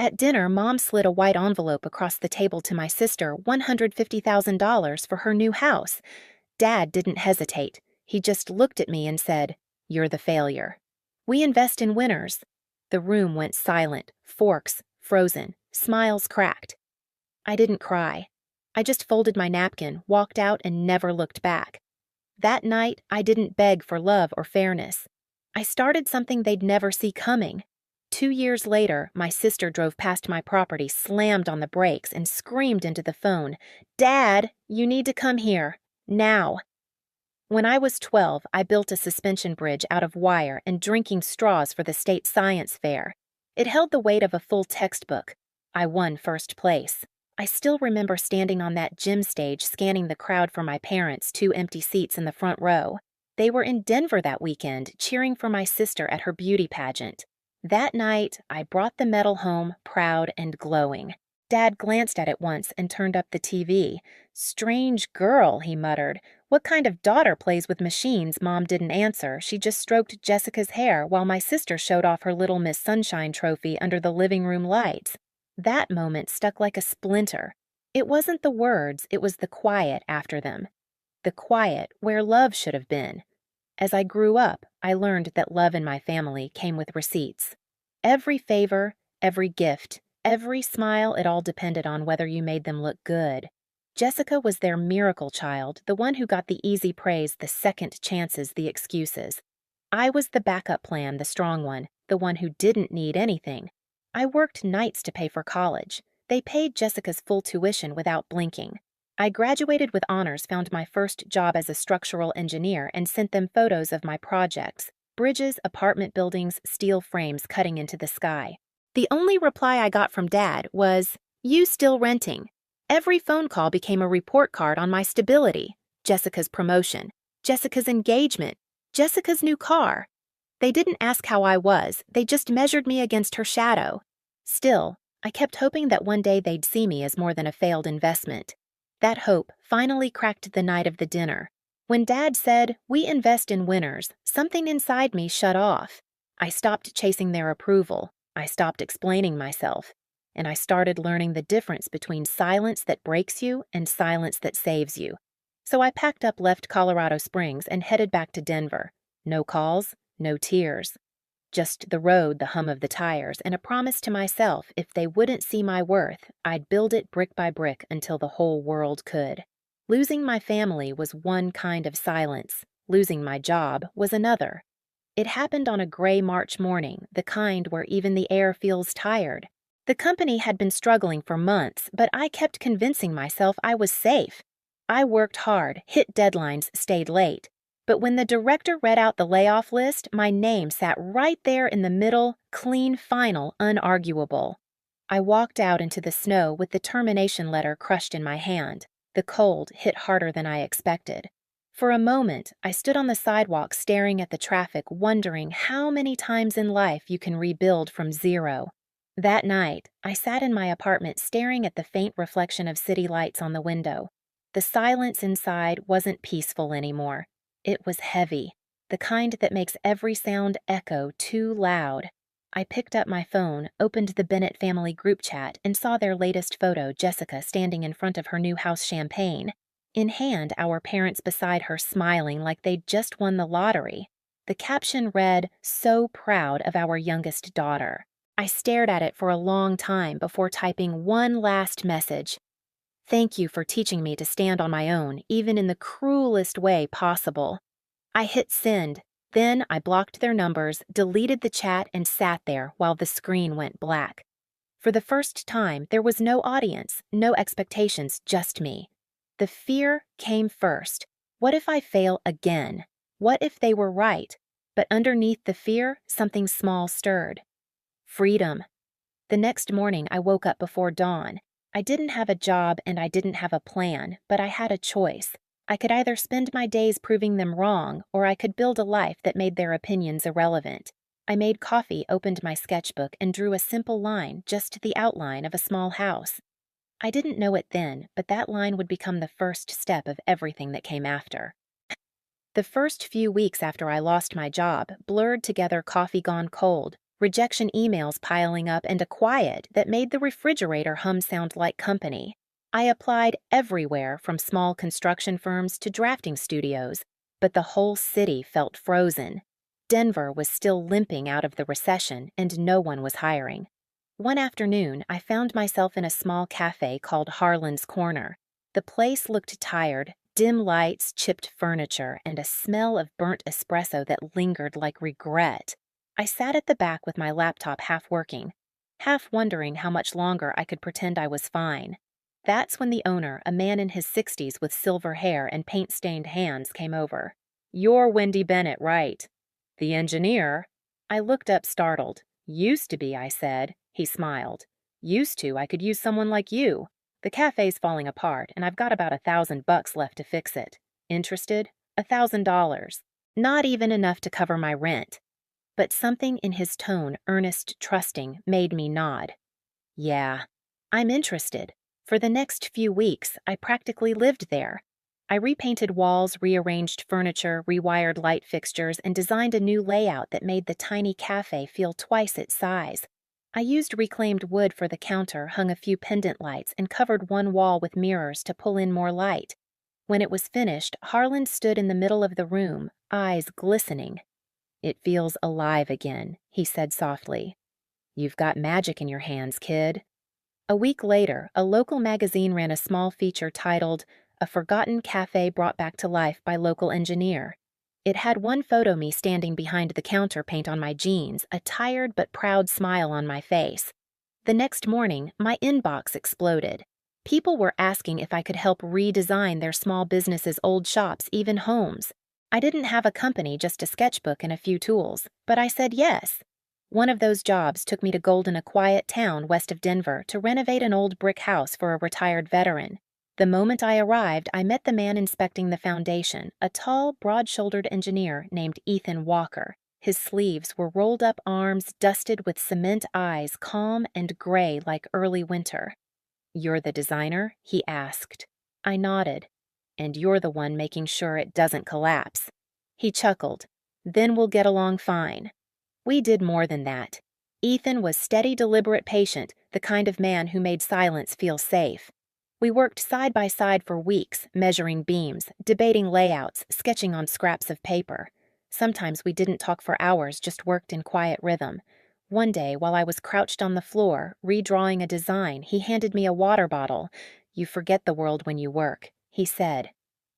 At dinner, Mom slid a white envelope across the table to my sister, $150,000 for her new house. Dad didn't hesitate. He just looked at me and said, "You're the failure." "We invest in winners." The room went silent, forks frozen, smiles cracked. I didn't cry. I just folded my napkin, walked out, and never looked back. That night, I didn't beg for love or fairness. I started something they'd never see coming. 2 years later, my sister drove past my property, slammed on the brakes, and screamed into the phone, "Dad, you need to come here. Now." When I was 12, I built a suspension bridge out of wire and drinking straws for the state science fair. It held the weight of a full textbook. I won first place. I still remember standing on that gym stage scanning the crowd for my parents, 2 empty seats in the front row. They were in Denver that weekend, cheering for my sister at her beauty pageant. That night, I brought the medal home, proud and glowing. Dad glanced at it once and turned up the TV. "Strange girl," he muttered. "What kind of daughter plays with machines?" Mom didn't answer. She just stroked Jessica's hair while my sister showed off her Little Miss Sunshine trophy under the living room lights. That moment stuck like a splinter. It wasn't the words, it was the quiet after them. The quiet where love should have been. As I grew up, I learned that love in my family came with receipts. Every favor, every gift, every smile, it all depended on whether you made them look good. Jessica was their miracle child, the one who got the easy praise, the second chances, the excuses. I was the backup plan, the strong one, the one who didn't need anything. I worked nights to pay for college. They paid Jessica's full tuition without blinking. I graduated with honors, found my first job as a structural engineer, and sent them photos of my projects: bridges, apartment buildings, steel frames cutting into the sky. The only reply I got from Dad was, "You still renting?" Every phone call became a report card on my stability: Jessica's promotion, Jessica's engagement, Jessica's new car. They didn't ask how I was, they just measured me against her shadow. Still, I kept hoping that one day they'd see me as more than a failed investment. That hope finally cracked the night of the dinner. When Dad said, "We invest in winners," something inside me shut off. I stopped chasing their approval. I stopped explaining myself. And I started learning the difference between silence that breaks you and silence that saves you. So I packed up, left Colorado Springs, and headed back to Denver. No calls, no tears. Just the road, the hum of the tires, and a promise to myself if they wouldn't see my worth, I'd build it brick by brick until the whole world could. Losing my family was one kind of silence. Losing my job was another. It happened on a gray March morning, the kind where even the air feels tired. The company had been struggling for months, but I kept convincing myself I was safe. I worked hard, hit deadlines, stayed late. But when the director read out the layoff list, my name sat right there in the middle, clean, final, unarguable. I walked out into the snow with the termination letter crushed in my hand. The cold hit harder than I expected. For a moment, I stood on the sidewalk staring at the traffic, wondering how many times in life you can rebuild from zero. That night, I sat in my apartment staring at the faint reflection of city lights on the window. The silence inside wasn't peaceful anymore. It was heavy, the kind that makes every sound echo too loud. I picked up my phone, opened the Bennett family group chat, and saw their latest photo, Jessica standing in front of her new house champagne. In hand, our parents beside her smiling like they'd just won the lottery. The caption read, "So proud of our youngest daughter." I stared at it for a long time before typing one last message. "Thank you for teaching me to stand on my own, even in the cruelest way possible." I hit send. Then I blocked their numbers, deleted the chat, and sat there while the screen went black. For the first time, there was no audience, no expectations, just me. The fear came first. What if I fail again? What if they were right? But underneath the fear, something small stirred. Freedom. The next morning, I woke up before dawn. I didn't have a job and I didn't have a plan, but I had a choice. I could either spend my days proving them wrong, or I could build a life that made their opinions irrelevant. I made coffee, opened my sketchbook, and drew a simple line, just the outline of a small house. I didn't know it then, but that line would become the first step of everything that came after. The first few weeks after I lost my job blurred together coffee gone cold, rejection emails piling up, and a quiet that made the refrigerator hum sound like company. I applied everywhere from small construction firms to drafting studios, but the whole city felt frozen. Denver was still limping out of the recession, and no one was hiring. One afternoon, I found myself in a small cafe called Harlan's Corner. The place looked tired, dim lights, chipped furniture, and a smell of burnt espresso that lingered like regret. I sat at the back with my laptop half working, half wondering how much longer I could pretend I was fine. That's when the owner, a man in his 60s with silver hair and paint-stained hands, came over. "You're Wendy Bennett, right?" "The engineer?" I looked up startled. "Used to be," I said. He smiled. "Used to, I could use someone like you. The cafe's falling apart, and I've got about $1,000 left to fix it. Interested? $1,000. Not even enough to cover my rent." But something in his tone, earnest, trusting, made me nod. "Yeah, I'm interested." For the next few weeks, I practically lived there. I repainted walls, rearranged furniture, rewired light fixtures, and designed a new layout that made the tiny cafe feel twice its size. I used reclaimed wood for the counter, hung a few pendant lights, and covered one wall with mirrors to pull in more light. When it was finished, Harlan stood in the middle of the room, eyes glistening. "It feels alive again," he said softly. "You've got magic in your hands, kid." A week later, a local magazine ran a small feature titled, "A Forgotten Cafe Brought Back to Life by Local Engineer." It had one photo me standing behind the counter paint on my jeans, a tired but proud smile on my face. The next morning, my inbox exploded. People were asking if I could help redesign their small businesses' old shops, even homes. I didn't have a company, just a sketchbook and a few tools, but I said yes. One of those jobs took me to Golden, a quiet town west of Denver, to renovate an old brick house for a retired veteran. The moment I arrived, I met the man inspecting the foundation, a tall, broad-shouldered engineer named Ethan Walker. His sleeves were rolled-up arms, dusted with cement eyes, calm and gray like early winter. "You're the designer?" he asked. I nodded. "And you're the one making sure it doesn't collapse." He chuckled. "Then we'll get along fine." We did more than that. Ethan was steady, deliberate, patient, the kind of man who made silence feel safe. We worked side by side for weeks, measuring beams, debating layouts, sketching on scraps of paper. Sometimes we didn't talk for hours, just worked in quiet rhythm. One day, while I was crouched on the floor, redrawing a design, he handed me a water bottle. "You forget the world when you work," he said.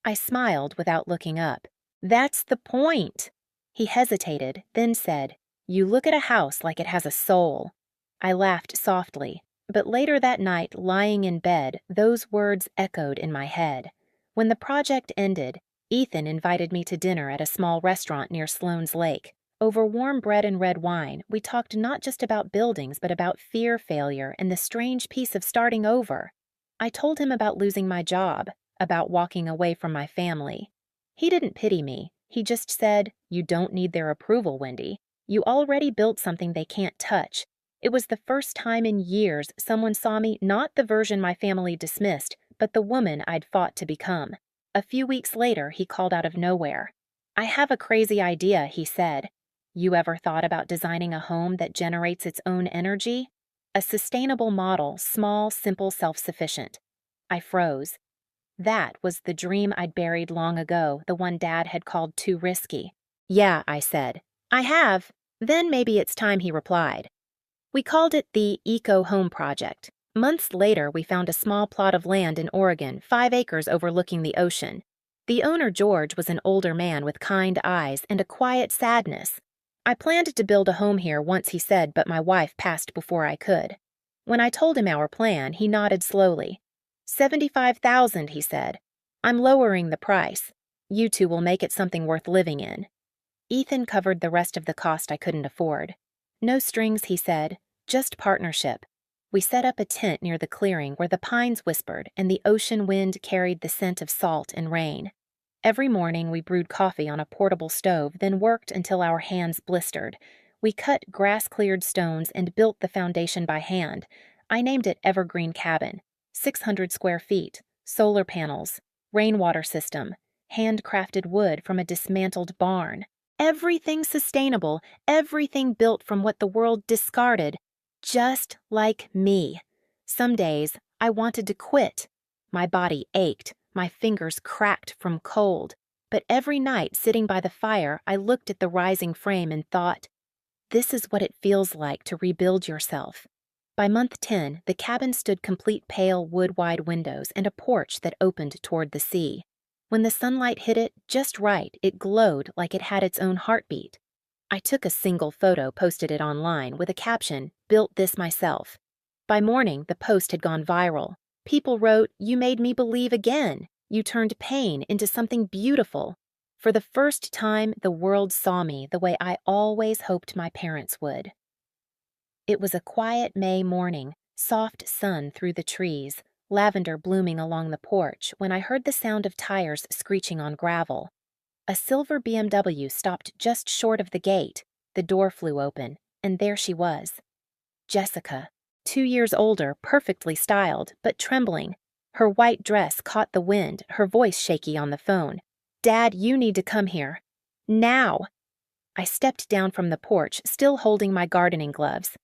I smiled without looking up. "That's the point." He hesitated, then said, "You look at a house like it has a soul." I laughed softly, but later that night, lying in bed, those words echoed in my head. When the project ended, Ethan invited me to dinner at a small restaurant near Sloan's Lake. Over warm bread and red wine, we talked not just about buildings, but about fear, failure, and the strange peace of starting over. I told him about losing my job, about walking away from my family. He didn't pity me. He just said, "You don't need their approval, Wendy. You already built something they can't touch." It was the first time in years someone saw me not the version my family dismissed, but the woman I'd fought to become. A few weeks later, he called out of nowhere. "I have a crazy idea," he said. "You ever thought about designing a home that generates its own energy? A sustainable model, small, simple, self-sufficient." I froze. That was the dream I'd buried long ago, the one Dad had called too risky. "Yeah," I said. "I have." "Then maybe it's time," he replied. We called it the Eco Home Project. Months later, we found a small plot of land in Oregon, 5 acres overlooking the ocean. The owner, George, was an older man with kind eyes and a quiet sadness. "I planned to build a home here once," he said, "but my wife passed before I could." When I told him our plan, he nodded slowly. "$75,000, he said. "I'm lowering the price. You two will make it something worth living in." Ethan covered the rest of the cost I couldn't afford. "No strings," he said, "just partnership." We set up a tent near the clearing where the pines whispered and the ocean wind carried the scent of salt and rain. Every morning we brewed coffee on a portable stove, then worked until our hands blistered. We cut grass-cleared stones and built the foundation by hand. I named it Evergreen Cabin. 600 square feet, solar panels, rainwater system, handcrafted wood from a dismantled barn. Everything sustainable, everything built from what the world discarded, just like me. Some days, I wanted to quit. My body ached, my fingers cracked from cold. But every night, sitting by the fire, I looked at the rising frame and thought, this is what it feels like to rebuild yourself. By month 10, the cabin stood complete pale wood-wide windows and a porch that opened toward the sea. When the sunlight hit it just right, it glowed like it had its own heartbeat. I took a single photo, posted it online with a caption, "Built this myself." By morning, the post had gone viral. People wrote, "You made me believe again. You turned pain into something beautiful." For the first time, the world saw me the way I always hoped my parents would. It was a quiet May morning, soft sun through the trees, lavender blooming along the porch when I heard the sound of tires screeching on gravel. A silver BMW stopped just short of the gate. The door flew open, and there she was. Jessica, 2 years older, perfectly styled, but trembling. Her white dress caught the wind, her voice shaky on the phone. "Dad, you need to come here. Now!" I stepped down from the porch, still holding my gardening gloves.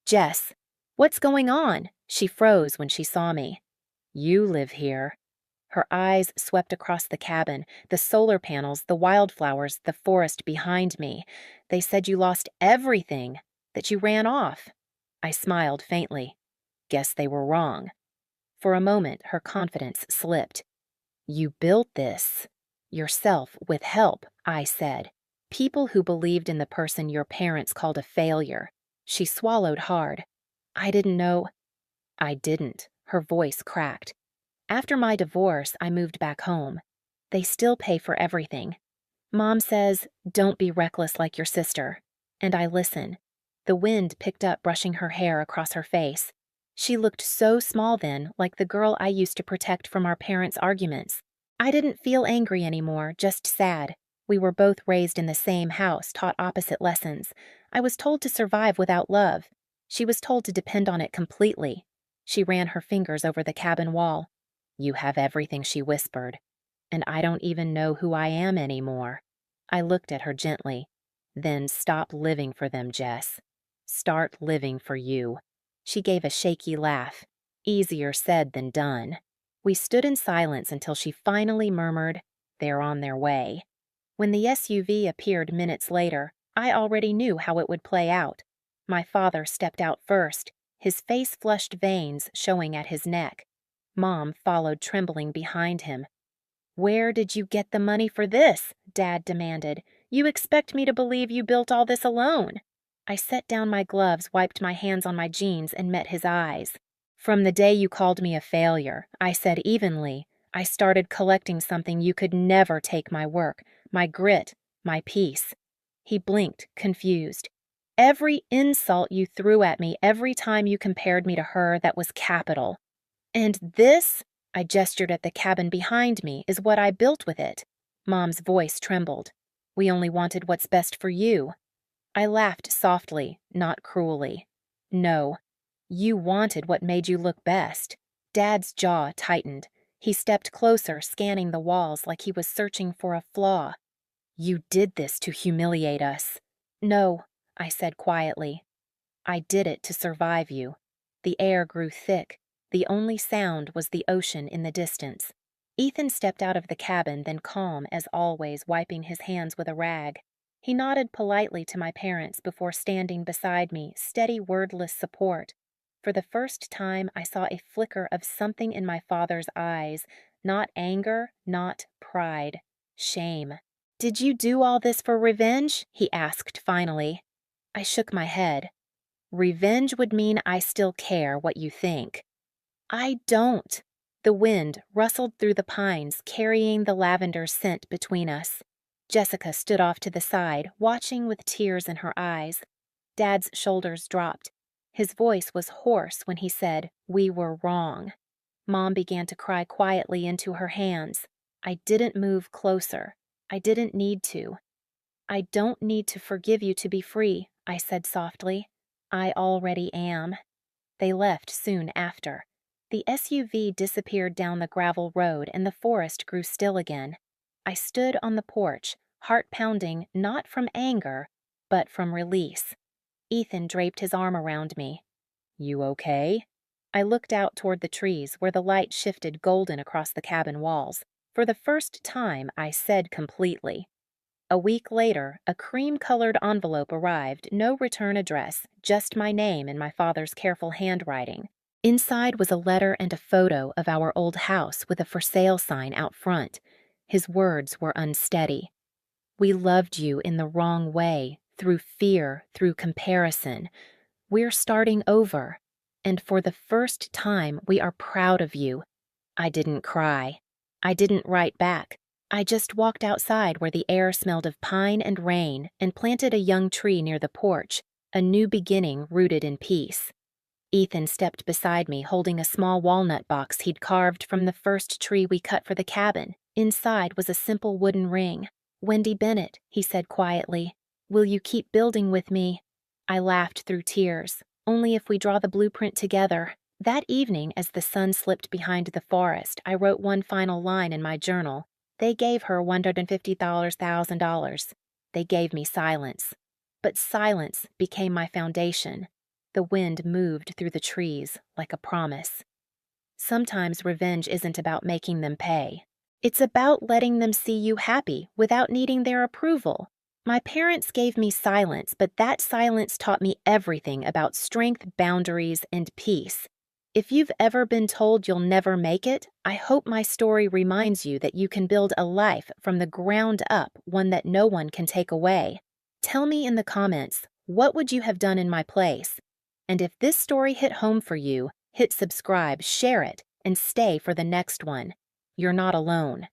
"Jess, what's going on?" She froze when she saw me. "You live here." Her eyes swept across the cabin, the solar panels, the wildflowers, the forest behind me. "They said you lost everything, that you ran off." I smiled faintly. Guess they were wrong. For a moment, her confidence slipped. "You built this yourself with help," I said. "People who believed in the person your parents called a failure." She swallowed hard. "I didn't know." "I didn't." Her voice cracked. "After my divorce, I moved back home. They still pay for everything. Mom says, don't be reckless like your sister." And I listen. The wind picked up, brushing her hair across her face. She looked so small then, like the girl I used to protect from our parents' arguments. I didn't feel angry anymore, just sad. We were both raised in the same house, taught opposite lessons. I was told to survive without love. She was told to depend on it completely. She ran her fingers over the cabin wall. "You have everything," she whispered. "And I don't even know who I am anymore." I looked at her gently. "Then stop living for them, Jess. Start living for you." She gave a shaky laugh. Easier said than done. We stood in silence until she finally murmured, "They're on their way." When the SUV appeared minutes later, I already knew how it would play out. My father stepped out first, his face flushed, veins showing at his neck. Mom followed, trembling behind him. "Where did you get the money for this?" Dad demanded. "You expect me to believe you built all this alone?" I set down my gloves, wiped my hands on my jeans, and met his eyes. "From the day you called me a failure," I said evenly, "I started collecting something you could never take: my work, my grit, my peace." He blinked, confused. "Every insult you threw at me, every time you compared me to her, that was capital. And this," I gestured at the cabin behind me, "is what I built with it." Mom's voice trembled. "We only wanted what's best for you." I laughed softly, not cruelly. "No, you wanted what made you look best." Dad's jaw tightened. He stepped closer, scanning the walls like he was searching for a flaw. "You did this to humiliate us." "No," I said quietly. "I did it to survive you." The air grew thick. The only sound was the ocean in the distance. Ethan stepped out of the cabin, then calm as always, wiping his hands with a rag. He nodded politely to my parents before standing beside me, steady, wordless support. For the first time, I saw a flicker of something in my father's eyes, not anger, not pride, shame. "Did you do all this for revenge?" he asked finally. I shook my head. "Revenge would mean I still care what you think." "I don't." The wind rustled through the pines, carrying the lavender scent between us. Jessica stood off to the side, watching with tears in her eyes. Dad's shoulders dropped. His voice was hoarse when he said, "We were wrong." Mom began to cry quietly into her hands. I didn't move closer. I didn't need to. "I don't need to forgive you to be free," I said softly. "I already am." They left soon after. The SUV disappeared down the gravel road and the forest grew still again. I stood on the porch, heart pounding not from anger, but from release. Ethan draped his arm around me. "You okay?" I looked out toward the trees where the light shifted golden across the cabin walls. For the first time, I said completely. A week later, a cream-colored envelope arrived, no return address, just my name in my father's careful handwriting. Inside was a letter and a photo of our old house with a for sale sign out front. His words were unsteady. "We loved you in the wrong way, through fear, through comparison. We're starting over. And for the first time, we are proud of you." I didn't cry. I didn't write back. I just walked outside where the air smelled of pine and rain and planted a young tree near the porch, a new beginning rooted in peace. Ethan stepped beside me holding a small walnut box he'd carved from the first tree we cut for the cabin. Inside was a simple wooden ring. "Wendy Bennett," he said quietly. "Will you keep building with me?" I laughed through tears. "Only if we draw the blueprint together." That evening, as the sun slipped behind the forest, I wrote one final line in my journal. They gave her $150,000. They gave me silence. But silence became my foundation. The wind moved through the trees like a promise. Sometimes revenge isn't about making them pay. It's about letting them see you happy without needing their approval. My parents gave me silence, but that silence taught me everything about strength, boundaries, and peace. If you've ever been told you'll never make it, I hope my story reminds you that you can build a life from the ground up, one that no one can take away. Tell me in the comments, what would you have done in my place? And if this story hit home for you, hit subscribe, share it, and stay for the next one. You're not alone.